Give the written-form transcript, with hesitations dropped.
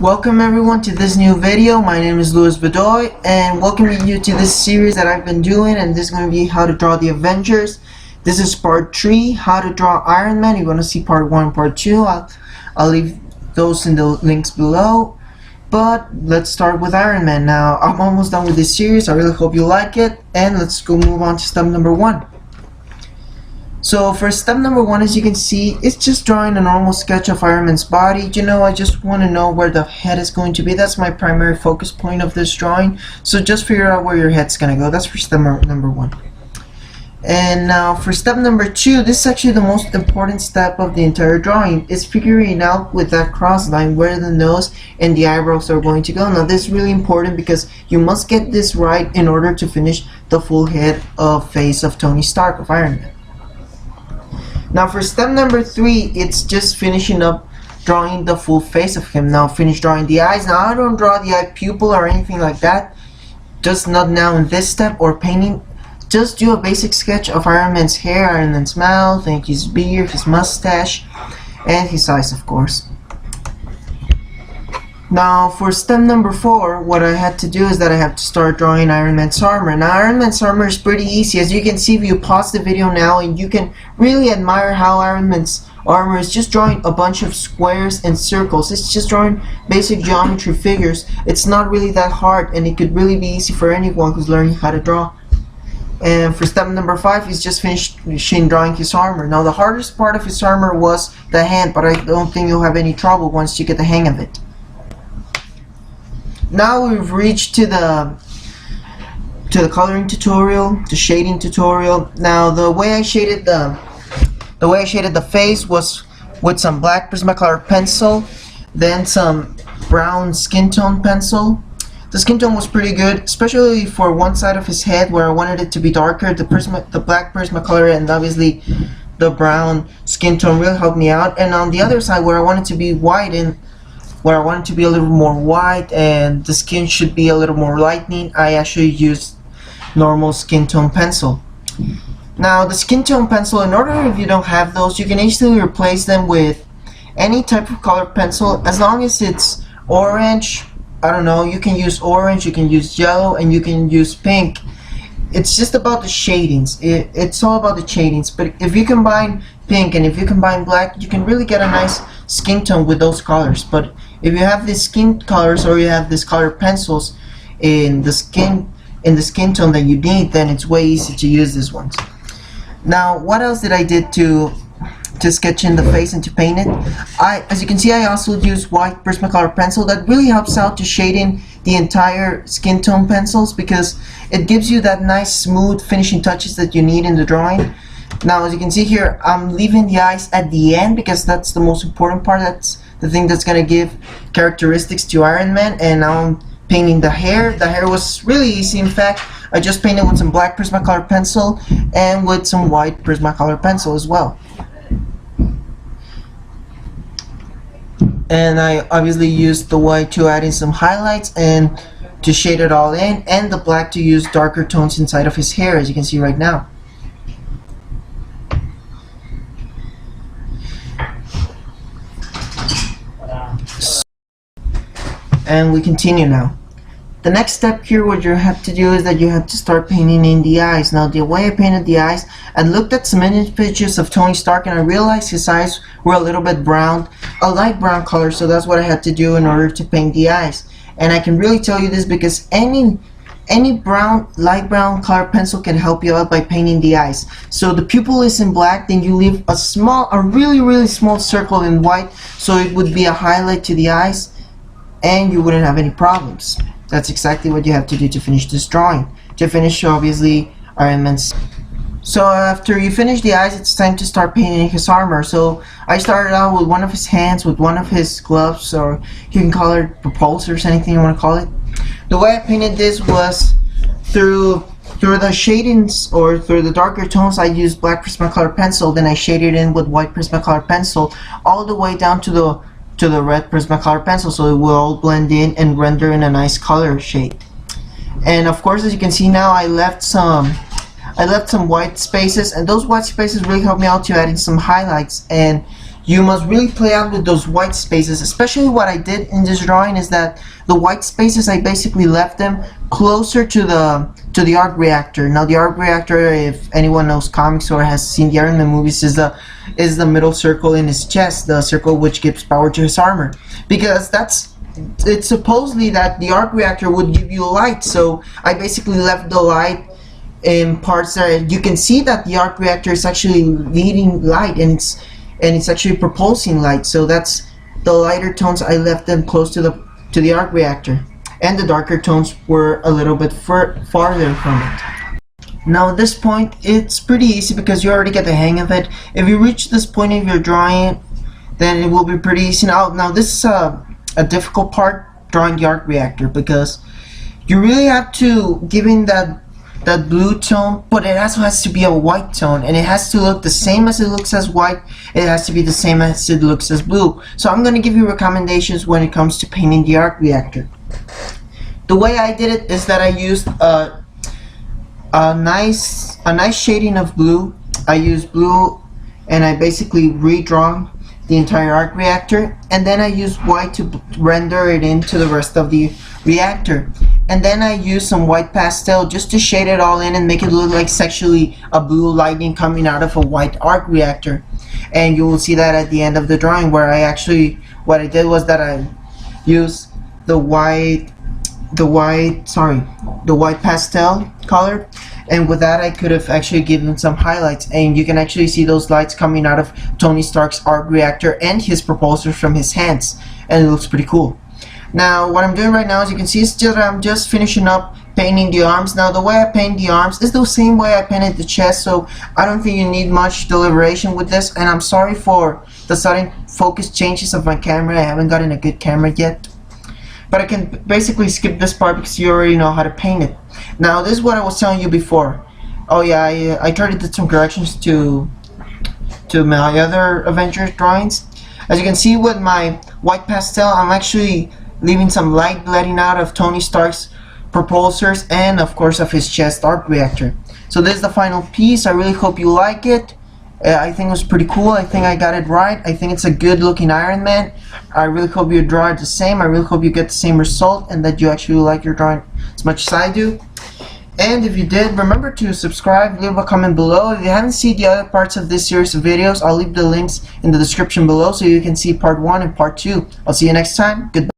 Welcome everyone to this new video. My name is Louis Bedoy and welcoming you to this series that I've been doing, and this is going to be how to draw the Avengers. This is part 3, how to draw Iron Man. You're going to see part 1 and part 2. I'll leave those in the links below. But let's start with Iron Man. Now I'm almost done with this series. I really hope you like it, and let's go move on to step number 1. So for step number 1, as you can see, it's just drawing a normal sketch of Iron Man's body. I just want to know where the head is going to be. That's my primary focus point of this drawing. So just figure out where your head's going to go. That's for step number 1. And now for step number 2, this is actually the most important step of the entire drawing. It's figuring out with that cross line where the nose and the eyebrows are going to go. Now this is really important because you must get this right in order to finish the full head of face of Tony Stark, of Iron Man. Now for step number 3, it's just finishing up drawing the full face of him. Now finish drawing the eyes. Now I don't draw the eye pupil or anything like that. Just not now in this step or painting. Just do a basic sketch of Iron Man's hair, Iron Man's mouth, and his beard, his mustache, and his eyes, of course. Now for step number 4, what I had to do is that I have to start drawing Iron Man's armor. Now Iron Man's armor is pretty easy. As you can see, if you pause the video now, and you can really admire how Iron Man's armor is just drawing a bunch of squares and circles. It's just drawing basic geometry figures. It's not really that hard, and it could really be easy for anyone who's learning how to draw. And for step number 5, he's just finishing drawing his armor. Now the hardest part of his armor was the hand, but I don't think you'll have any trouble once you get the hang of it. Now we've reached to the coloring tutorial, the shading tutorial. Now the way I shaded the face was with some black Prismacolor pencil, then some brown skin tone pencil. The skin tone was pretty good, especially for one side of his head where I wanted it to be darker. The black Prismacolor and obviously the brown skin tone really helped me out. And on the other side where I wanted to be white and where I want it to be a little more white and the skin should be a little more lightening, I actually used normal skin tone pencil. Now the skin tone pencil, in order if you don't have those, you can easily replace them with any type of color pencil as long as it's orange. I don't know, you can use orange, you can use yellow, and you can use pink. It's just about the shadings. It's all about the shadings. But if you combine pink and if you combine black, you can really get a nice skin tone with those colors. But if you have these skin colors or you have these color pencils in the skin tone that you need, then it's way easy to use these ones. Now what else did I did to sketch in the face and to paint it? As you can see, I also use white Prismacolor pencil. That really helps out to shade in the entire skin tone pencils because it gives you that nice smooth finishing touches that you need in the drawing. Now as you can see here, I'm leaving the eyes at the end because that's the most important part. That's the thing that's gonna give characteristics to Iron Man. And now I'm painting the hair. The hair was really easy. In fact, I just painted with some black Prismacolor pencil and with some white Prismacolor pencil as well. And I obviously used the white to add in some highlights and to shade it all in, and the black to use darker tones inside of his hair, as you can see right now. And we continue now. The next step here, what you have to do is that you have to start painting in the eyes. Now the way I painted the eyes, I looked at some images of Tony Stark and I realized his eyes were a little bit brown, a light brown color, so that's what I had to do in order to paint the eyes. And I can really tell you this because any light brown color pencil can help you out by painting the eyes. So the pupil is in black, then you leave a really small circle in white, so it would be a highlight to the eyes and you wouldn't have any problems. That's exactly what you have to do to finish this drawing. To finish, obviously, Iron Man's. So after you finish the eyes, it's time to start painting his armor. So I started out with one of his hands, with one of his gloves, or you can call it propulsors, anything you want to call it. The way I painted this was through the shadings or through the darker tones. I used black Prismacolor pencil, then I shaded in with white Prismacolor pencil, all the way down to the red Prismacolor pencil, so it will all blend in and render in a nice color shade. And of course, as you can see now, I left some white spaces, and those white spaces really helped me out to add in some highlights. And you must really play out with those white spaces. Especially what I did in this drawing is that the white spaces, I basically left them closer to the Arc Reactor. Now the Arc Reactor, if anyone knows comics or has seen the Iron Man movies, is the middle circle in his chest, the circle which gives power to his armor. Because it's supposedly that the Arc Reactor would give you light, so I basically left the light in parts that you can see that the Arc Reactor is actually leading light, and it's actually propulsing light. So that's the lighter tones, I left them close to the Arc Reactor, and the darker tones were a little bit farther from it. Now at this point it's pretty easy because you already get the hang of it. If you reach this point of your drawing, then it will be pretty easy. Now this is a difficult part, drawing the Arc Reactor, because you really have to give in that blue tone, but it also has to be a white tone, and it has to look the same as it looks as white. It has to be the same as it looks as blue. So I'm going to give you recommendations when it comes to painting the Arc Reactor. The way I did it is that I used a nice shading of blue. I used blue, and I basically redrawn the entire Arc Reactor, and then I used white to render it into the rest of the reactor. And then I used some white pastel just to shade it all in and make it look like sexually a blue lightning coming out of a white Arc Reactor. And you will see that at the end of the drawing, where what I did was that I used the white pastel color, and with that I could have actually given some highlights, and you can actually see those lights coming out of Tony Stark's Arc Reactor and his propulsors from his hands, and it looks pretty cool. Now what I'm doing right now, as you can see, is that I'm just finishing up painting the arms. Now the way I paint the arms is the same way I painted the chest, so I don't think you need much deliberation with this. And I'm sorry for the sudden focus changes of my camera. I haven't gotten a good camera yet, but I can basically skip this part because you already know how to paint it. Now this is what I was telling you before. Oh yeah, I tried to do some corrections to my other Avengers drawings. As you can see with my white pastel, I'm actually leaving some light letting out of Tony Stark's propulsors and of course of his chest Arc Reactor. So this is the final piece. I really hope you like it. I think it was pretty cool. I think I got it right. I think it's a good looking Iron Man. I really hope you draw it the same. I really hope you get the same result and that you actually like your drawing as much as I do. And if you did, remember to subscribe, leave a comment below. If you haven't seen the other parts of this series of videos, I'll leave the links in the description below so you can see part 1 and part 2. I'll see you next time. Goodbye.